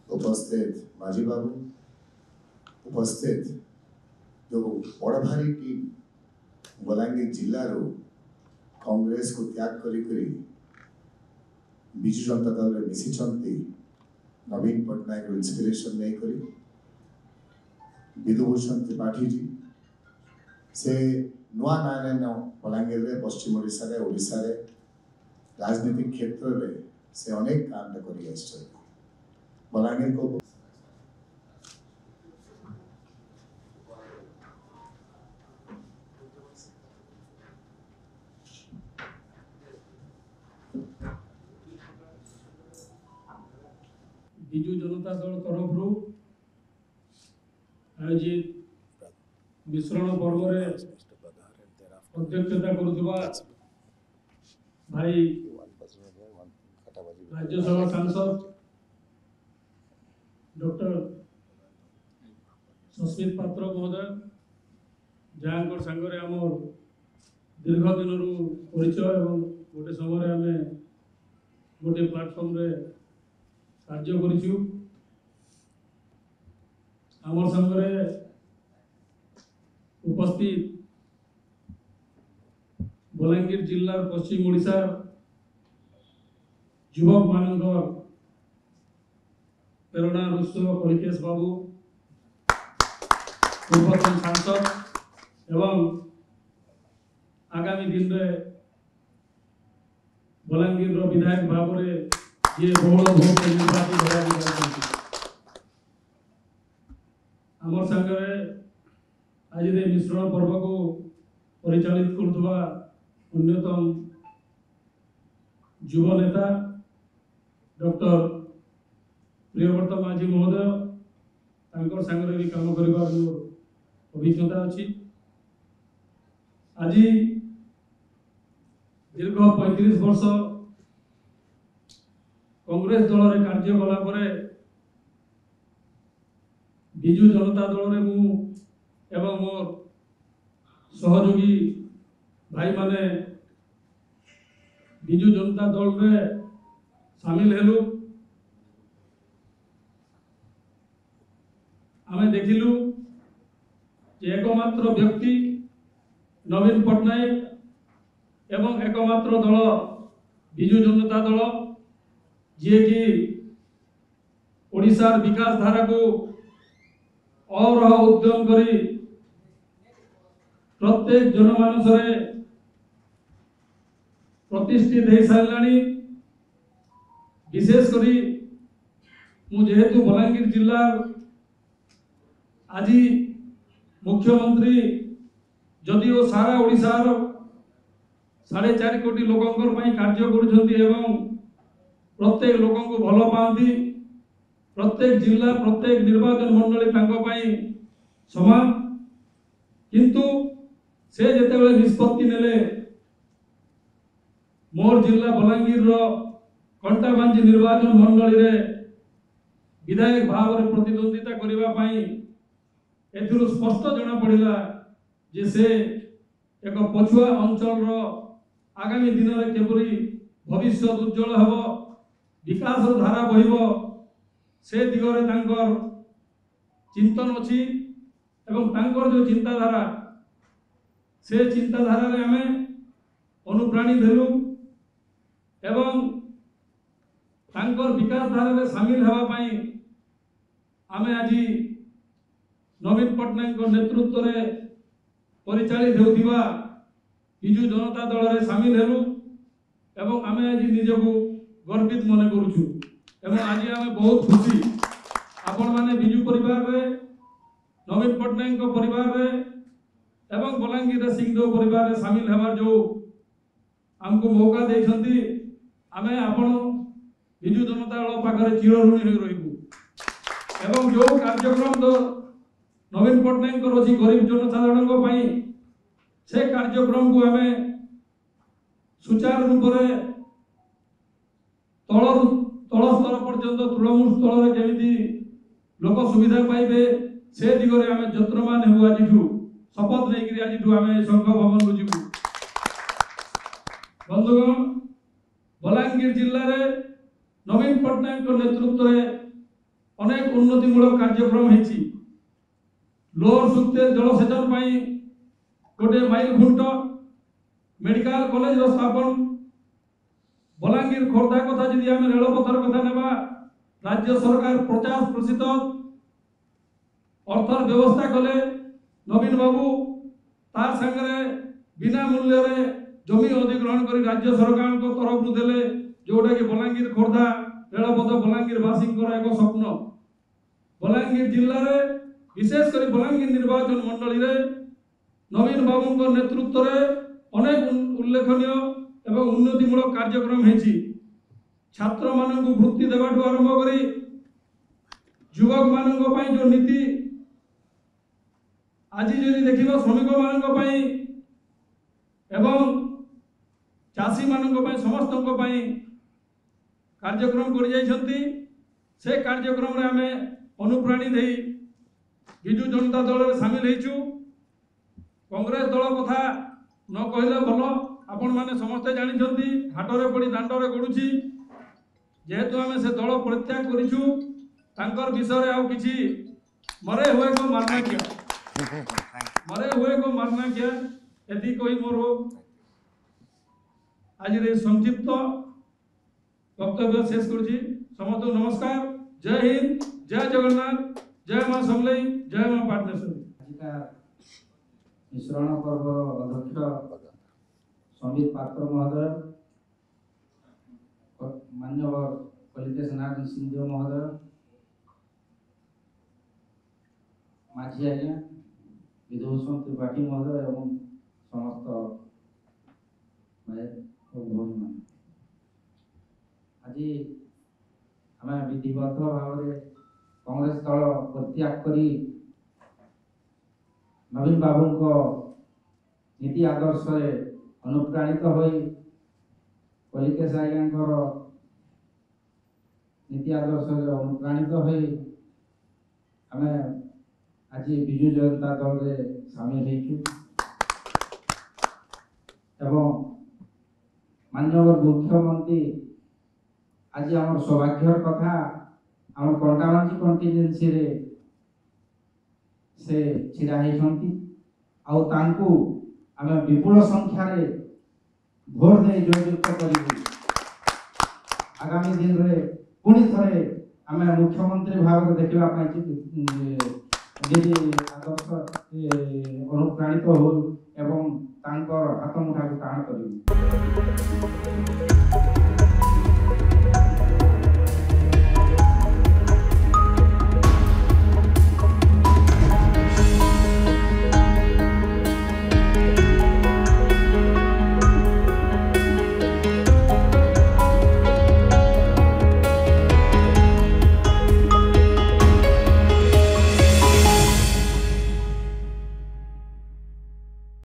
उपस्थित माझी बाबू, उपस्थित जो बड़ भारी टीम बलांगीर जिल्लार कांग्रेस को त्याग करी विजु जनता दल रे मिसिचंती नवीन पटनायक इंस्पिरेशन नहीं करी विधुभूषण त्रिपाठी जी से नुआ नारायण बलांगीर रे पश्चिम ओडिशा रे राजनीतिक क्षेत्र रे से अनेक काम करी बलांगीर को विजु जनता दल तरफ आयोजित मिश्रण पर्व अध्यक्षता करुवा भाई राज्यसभा सांसद डॉक्टर सस्मित पात्र महोदय जहाँ सांगे आम दीर्घ दिन परिचय और गोटे समय आम गोटे प्लाटफर्म रे कार्य करिछु आमर संगे उपस्थित बलांगीर जिला पश्चिम ओडिशा युवक मानकर प्रेरणा रुष कलिकेश बाबू पूर्वतन सांसद एवं आगामी दिन में बलांगीर विधायक भाव में ये बहुल भोट निर्वाचित आमर संगे आज मिश्रण पर्व को परिचालित करुवा अन्यतम युव नेता डॉक्टर प्रियव्रत माझी महोदय सांगे भी काम करने अभिज्ञता अच्छी आज दीर्घ 35 वर्ष कांग्रेस दल रे कार्य कला परे विजु जनता दल रे मु एवं मोर सहयोगी भाई माने विजु जनता दल रे शामिल हेलु आमे देखिलु जे एकमात्र व्यक्ति नवीन पटनायक एवं एकमात्र दल विजु जनता दल जे कि ओडिशार विकास धारा को और उद्यम करी प्रत्येक जनमानस रे प्रतिष्ठित हो सारे विशेष करी जेहेतु बलांगीर जिला आज मुख्यमंत्री जदिओ सारा ओडिशार 4.5 कोटी लोकंकर पई कार्य करुछंती प्रत्येक लोक को भल पाती प्रत्येक जिला प्रत्येक निर्वाचन मंडली समान किंतु से जेतेबेले निष्पत्ति नेले मोर जिला बलांगीर कंटाबांजी निर्वाचन मंडली रे विधायक भाव में प्रतिद्वंदिता करने एथिरु स्पष्ट जना पड़ा जे से एक पछुआ अंचल आगामी दिन में केपरी भविष्य उज्जवल हेबो विकास धारा बहिब से दिगरे तांकर चिंतन अच्छी एवं तांकर जो चिंताधारा से चिंताधारा रे आमे अनुप्राणित हेलु एवं तांकर विकास धारा रे शामिल हेबा पई आमे आज नवीन पटनायक नेतृत्व रे परिचालित होउथिबा विजु जनता दल रे शामिल हेलु एवं आमे आज निजको गर्वित मन करुछु एवं आज आमे बहुत खुशी आपण माने विजु परिवार रे नवीन पटनायक परिवार रे एवं बलांगीर सिंहदेव परिवार रे शामिल हेबार जो हमको मौका देछंती आमे आपण विजु जनता दल पाखरे चिर ऋणी होई रहिबु एवं जो कार्यक्रम तो नवीन पटनायक अछि गरीब जनसाधारण को पई से कार्यक्रम को आमे सुचारू रूप रे तल स्तर पर्यंत तृणमूल स्तर केमिति लोक सुविधा पाइबे से दिगरे आमे यत्नमान हेबु। आजिठु शपथ नहीं आजिठु आमे संघ भवन को जीवु। बंधुगण, बलांगीर जिल्ला रे नवीन पट्टनायक नेतृत्व रे अनेक उन्नतिमूलक कार्यक्रम हेछि। लोअर सुक्तेज जलसेचन पाई गोटे माइल खुंट, मेडिकल कॉलेज रो स्थापन, बलांगीर खोर्धा कथा जदि आमे रेलपथर कथा नेबा, राज्य सरकार 50% अर्थर व्यवस्था कले। नवीन बाबू तार संगे बिना मूल्य रे जमी अधिग्रहण करी राज्य सरकार को तरफ रु देले, जोटा कि बलांगीर खोर्धा रेलपथ बलांगीर वासी एक स्वप्न। बलांगीर जिल्ला रे विशेष करी बलांगीर निर्वाचन मंडली रे नवीन बाबू को नेतृत्व रे अनेक उल्लेखनीय एवं उन्नतिमूलक कार्यक्रम हेछि। छात्र मानक वृत्ति देवाठू आरंभ करी युवक मानक पई जो नीति आज जदि देखिबा श्रमिक मानक पई एवं चाषी मानक पई समस्तक पई कार्यक्रम करि जाइछंती। से कार्यक्रम रे हमें अनुप्राणी देई बिजु जनता दल रे शामिल हेछु। कांग्रेस दल कथा न कहले भल, आपण माने समस्ते जानिछंती हाटरे पड़ी दांडरे गडुछि। जेहेतु आमे से दल परित्याग करिछु, तांकर विषय रे आउ किछि मरे हुए को मारना क्या एति कोई मोर आज रे संक्षिप्त वक्तव्य शेष करुछि। समस्त नमस्कार। जय हिंद, जय जगन्नाथ, जय मां समलई, जय मां पाटनेश्वरी। मिश्रण पर्व अध्यक्ष संबित पात्र महोदय, मान्यवर कलिकेश नारायण सिंह महोदय, माझी आज्ञा विधूषण त्रिपाठी महोदय एवं समस्त भाई भौणी मान, आज आम विधिवत भाव कांग्रेस दल परित्याग करी नवीन बाबू को नीति आदर्श अनुप्राणित होई कलिकेश आज्ञांकर नीति आदर्श अनुप्राणित होई आमे आज विजु जनता दल रे शामिल हेछु। एवं माननीय मुख्यमंत्री आज आम सौभाग्यर कथा आम कंटाबांजी कंटिजेंसी रे से छिड़ा हेछंती। आउ तांकू आमे विपुल संख्या रे भोट दे जययुक्त करिबु। आगामी दिन रे पुणी थरे आमे मुख्यमंत्री भाव देखिबा पाई नीति आदर्श अनुप्राणित हो एवं तांकर हाथ मुठा को टाण करिबु।